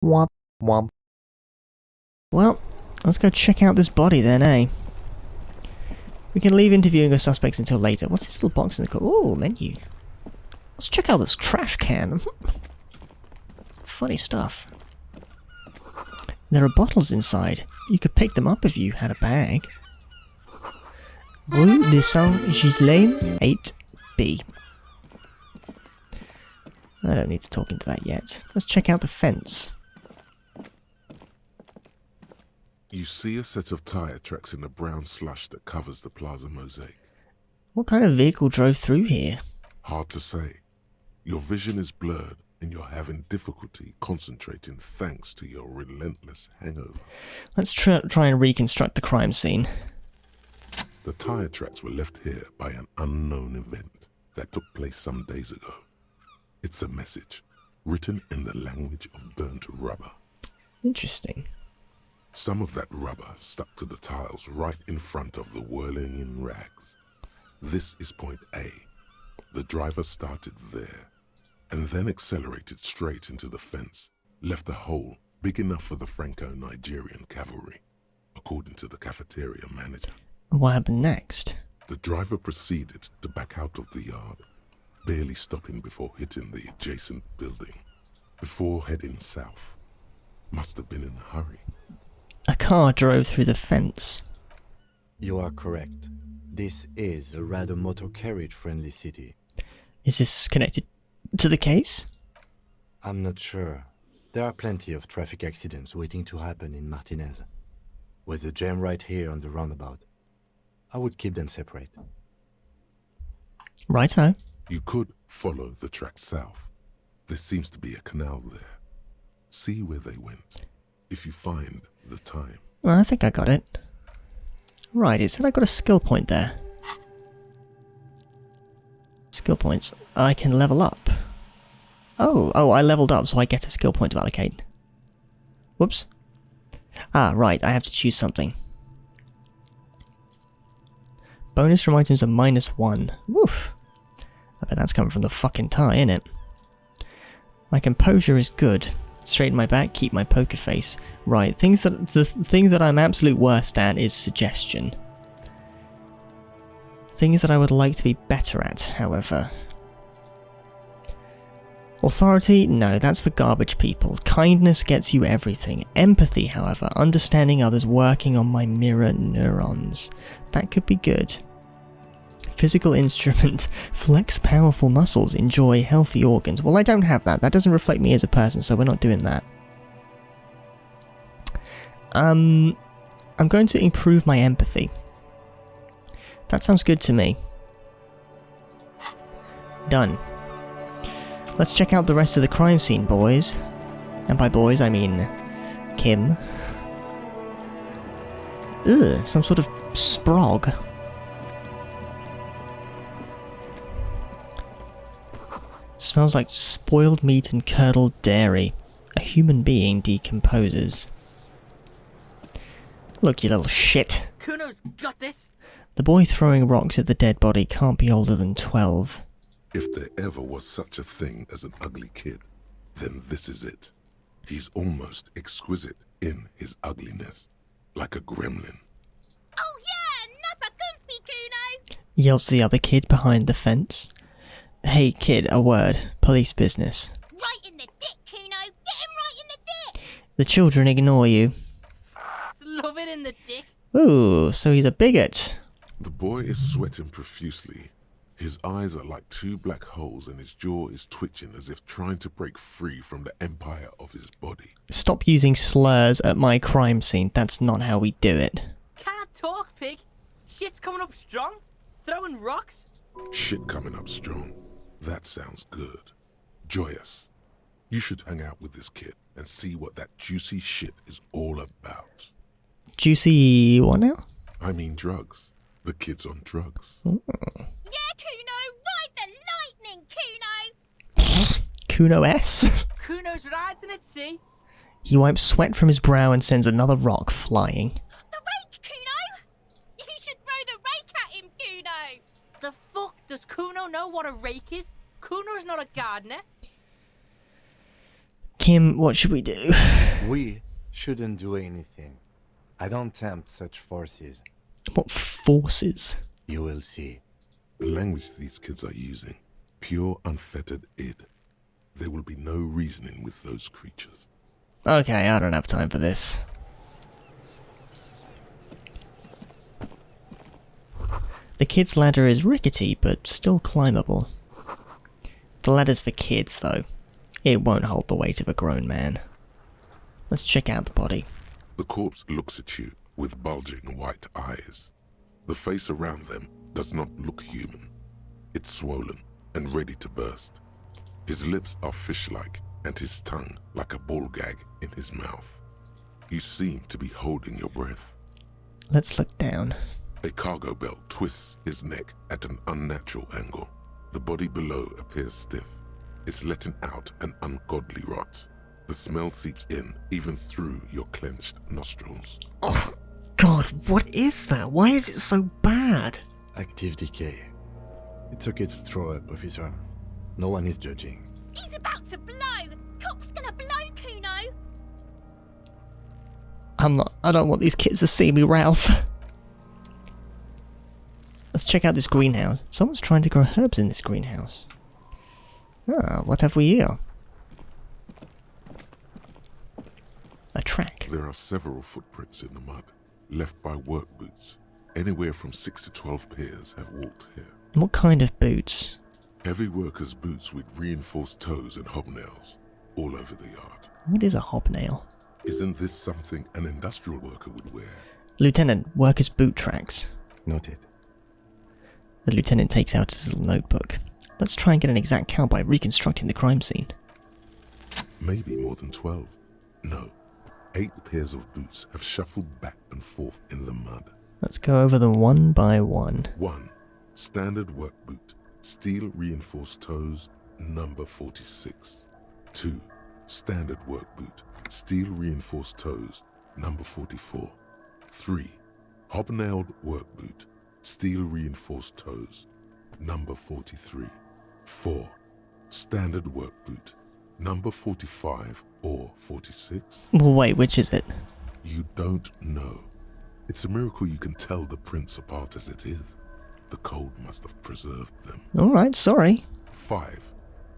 Womp womp. Well, let's go check out this body then, eh? We can leave interviewing our suspects until later. What's this little box in the corner? Oh, menu. Let's check out this trash can. Funny stuff. There are bottles inside. You could pick them up if you had a bag. Rue de Saint-Ghislain, 8B. I don't need to talk into that yet. Let's check out the fence. You see a set of tyre tracks in the brown slush that covers the plaza mosaic. What kind of vehicle drove through here? Hard to say. Your vision is blurred and you're having difficulty concentrating thanks to your relentless hangover. Let's try and reconstruct the crime scene. The tyre tracks were left here by an unknown event that took place some days ago. It's a message, written in the language of burnt rubber. Interesting. Some of that rubber stuck to the tiles right in front of the whirling in rags. This is point A. The driver started there, and then accelerated straight into the fence, left a hole big enough for the Franco-Nigerian cavalry, according to the cafeteria manager. What happened next? The driver proceeded to back out of the yard, barely stopping before hitting the adjacent building, before heading south. Must have been in a hurry. A car drove through the fence. You are correct. This is a rather motor carriage-friendly city. Is this connected to the case? I'm not sure. There are plenty of traffic accidents waiting to happen in Martinez. With the jam right here on the roundabout, I would keep them separate. Righto. You could follow the track south. There seems to be a canal there. See where they went, if you find the time. Well, I think I got it. Right, it said I got a skill point there. Skill points. I can level up. Oh, I leveled up, so I get a skill point to allocate. Whoops. Ah, right, I have to choose something. Bonus from items of -1. Woof. I bet that's coming from the fucking tie, innit? My composure is good. Straighten my back, keep my poker face. Right, the thing that I'm absolute worst at is suggestion. Things that I would like to be better at, however. Authority? No, that's for garbage people. Kindness gets you everything. Empathy, however, understanding others, working on my mirror neurons. That could be good. Physical instrument. Flex powerful muscles. Enjoy healthy organs. Well, I don't have that. That doesn't reflect me as a person, so we're not doing that. I'm going to improve my empathy. That sounds good to me. Done. Let's check out the rest of the crime scene, boys. And by boys, I mean Kim. Ugh, some sort of Sprog. Smells like spoiled meat and curdled dairy. A human being decomposes. Look, you little shit. Kuno's got this. The boy throwing rocks at the dead body can't be older than 12. If there ever was such a thing as an ugly kid, then this is it. He's almost exquisite in his ugliness, like a gremlin. Oh yeah, nappa comfy, Kuno! Yells the other kid behind the fence. Hey kid, a word. Police business. Right in the dick, Kuno! Get him right in the dick! The children ignore you. Love it in the dick. Ooh, so he's a bigot. The boy is sweating profusely. His eyes are like two black holes and his jaw is twitching as if trying to break free from the empire of his body. Stop using slurs at my crime scene. That's not how we do it. Can't talk, pig. Shit's coming up strong. Throwing rocks. Shit coming up strong. That sounds good. Joyous. You should hang out with this kid and see what that juicy shit is all about. Juicy what now? I mean drugs. The kid's on drugs. Yeah, Kuno! Ride the lightning, Kuno! Kuno S? Kuno's riding it, see? He wipes sweat from his brow and sends another rock flying. The rake, Kuno! You should throw the rake at him, Kuno! The fuck does Kuno know what a rake is? Kuno's not a gardener. Kim, what should we do? We shouldn't do anything. I don't tempt such forces. What forces? You will see. The language these kids are using, pure unfettered id. There will be no reasoning with those creatures. Okay, I don't have time for this. The kids' ladder is rickety, but still climbable. The ladder's for kids, though. It won't hold the weight of a grown man. Let's check out the body. The corpse looks at you with bulging white eyes. The face around them does not look human. It's swollen and ready to burst. His lips are fish-like and his tongue like a ball gag in his mouth. You seem to be holding your breath. Let's look down. A cargo belt twists his neck at an unnatural angle. The body below appears stiff. It's letting out an ungodly rot. The smell seeps in even through your clenched nostrils. Oh, God, what is that? Why is it so bad? Active decay. It's okay to throw up, officer. No one is judging. He's about to blow. Cop's gonna blow, Kuno. I don't want these kids to see me, Ralph. Let's check out this greenhouse. Someone's trying to grow herbs in this greenhouse. Ah, what have we here? A track. There are several footprints in the mud, left by work boots. Anywhere from 6 to 12 pairs have walked here. What kind of boots? Heavy workers' boots with reinforced toes and hobnails, all over the yard. What is a hobnail? Isn't this something an industrial worker would wear? Lieutenant, workers' boot tracks. Noted. The lieutenant takes out his little notebook. Let's try and get an exact count by reconstructing the crime scene. Maybe more than 12. No. 8 pairs of boots have shuffled back and forth in the mud. Let's go over them one by one. 1. Standard work boot. Steel reinforced toes, number 46. 2. Standard work boot. Steel reinforced toes, number 44. 3. Hobnailed work boot. Steel reinforced toes, number 43. 4. Standard work boot. Number 45 or 46? Well, wait, which is it? You don't know. It's a miracle you can tell the prints apart as it is. The cold must have preserved them. Alright, sorry. 5.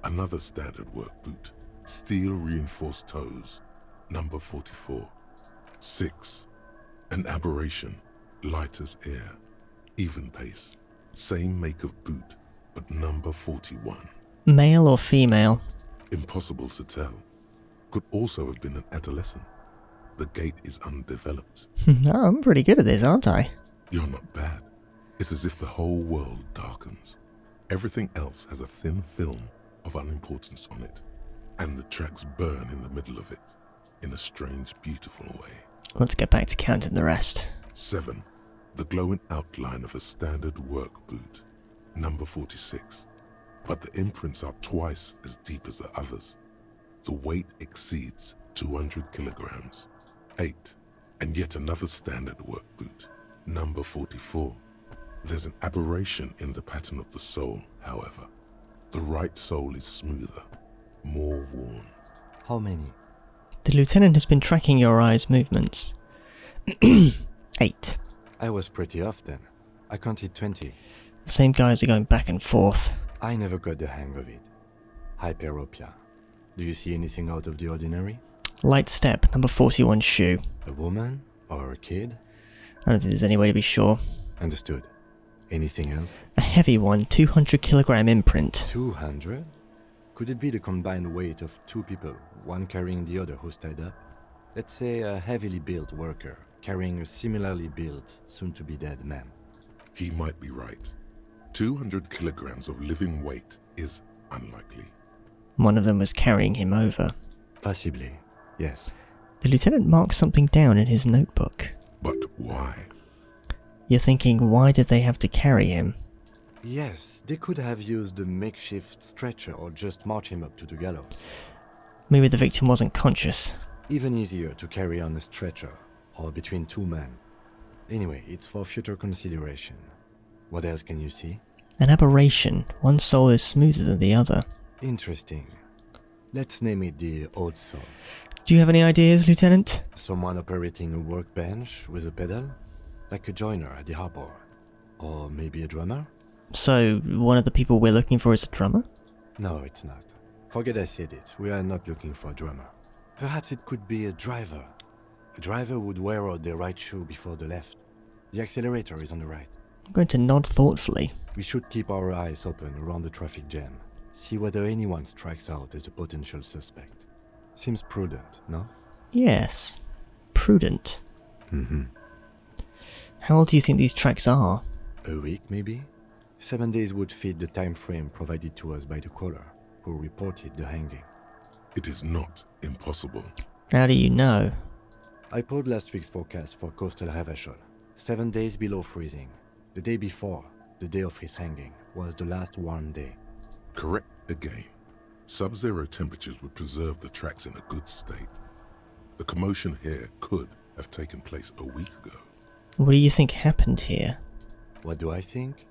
Another standard work boot. Steel reinforced toes. Number 44. 6. An aberration. Light as air. Even pace. Same make of boot, but number 41. Male or female? Impossible to tell. Could also have been an adolescent. The gait is undeveloped. Oh, I'm pretty good at this, aren't I? You're not bad. It's as if the whole world darkens. Everything else has a thin film of unimportance on it, and the tracks burn in the middle of it, in a strange, beautiful way. Let's get back to counting the rest. 7. The glowing outline of a standard work boot, number 46. But the imprints are twice as deep as the others. The weight exceeds 200 kilograms. 8. And yet another standard work boot, number 44. There's an aberration in the pattern of the sole, however. The right sole is smoother, more worn. How many? The lieutenant has been tracking your eye's movements. 8. I was pretty off then. I counted 20. The same guys are going back and forth. I never got the hang of it. Hyperopia. Do you see anything out of the ordinary? Light step, number 41 shoe. A woman? Or a kid? I don't think there's any way to be sure. Understood. Anything else? A heavy one, 200 kilogram imprint. 200? Could it be the combined weight of 2 people, one carrying the other who's tied up? Let's say a heavily built worker carrying a similarly built, soon-to-be-dead man. He might be right. 200 kilograms of living weight is unlikely. One of them was carrying him over. Possibly, yes. The lieutenant marked something down in his notebook. But why? You're thinking, why did they have to carry him? Yes, they could have used a makeshift stretcher or just march him up to the gallows. Maybe the victim wasn't conscious. Even easier to carry on a stretcher, or between 2 men. Anyway, it's for future consideration. What else can you see? An aberration. One sole is smoother than the other. Interesting. Let's name it the Old Soul. Do you have any ideas, Lieutenant? Someone operating a workbench with a pedal? Like a joiner at the harbor. Or maybe a drummer? So, one of the people we're looking for is a drummer? No, it's not. Forget I said it. We are not looking for a drummer. Perhaps it could be a driver. A driver would wear out the right shoe before the left. The accelerator is on the right. I'm going to nod thoughtfully. We should keep our eyes open around the traffic jam. See whether anyone strikes out as a potential suspect. Seems prudent, no? Yes. Prudent. Mm-hmm. How old do you think these tracks are? A week, maybe? 7 days would fit the time frame provided to us by the caller, who reported the hanging. It is not impossible. How do you know? I pulled last week's forecast for coastal Havashol. 7 days below freezing. The day before, the day of his hanging, was the last warm day. Correct again. Sub-zero temperatures would preserve the tracks in a good state. The commotion here could have taken place a week ago. What do you think happened here? What do I think?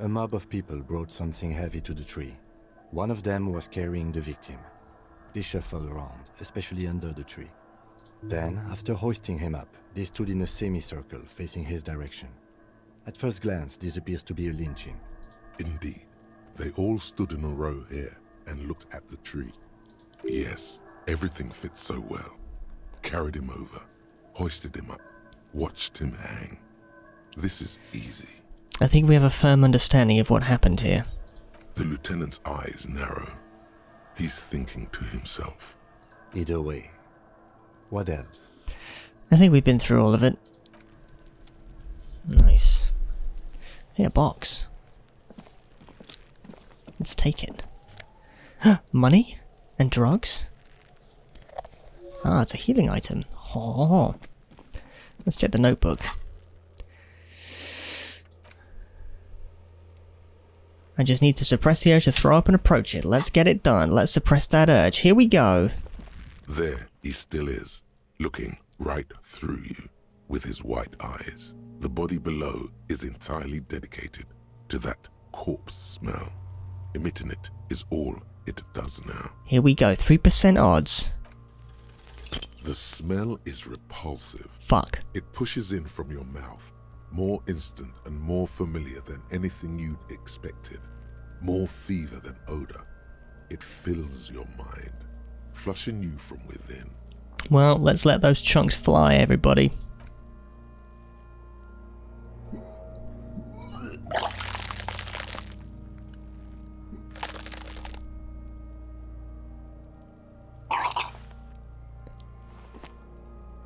A mob of people brought something heavy to the tree. One of them was carrying the victim. They shuffled around, especially under the tree. Then, after hoisting him up, they stood in a semicircle facing his direction. At first glance, this appears to be a lynching. Indeed, they all stood in a row here and looked at the tree. Yes, everything fits so well. Carried him over, hoisted him up, watched him hang. This is easy. I think we have a firm understanding of what happened here. The lieutenant's eyes narrow. He's thinking to himself. Either way. What else? I think we've been through all of it. Nice. Hey, a box. Let's take it. Money? And drugs? Ah, it's a healing item. Oh. Let's check the notebook. I just need to suppress the urge to throw up and approach it. Let's get it done. Let's suppress that urge. Here we go. There he still is, looking right through you with his white eyes. The body below is entirely dedicated to that corpse smell. Emitting it is all it does now. Here we go. 3% odds. The smell is repulsive. Fuck. It pushes in from your mouth, more instant and more familiar than anything you'd expected. More fever than odor. It fills your mind, flushing you from within. Well, let's let those chunks fly, everybody.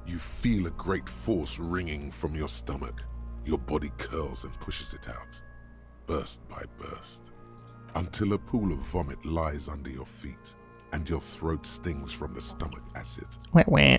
You feel a great force ringing from your stomach. Your body curls and pushes it out, burst by burst, until a pool of vomit lies under your feet and your throat stings from the stomach acid. Wah, wah.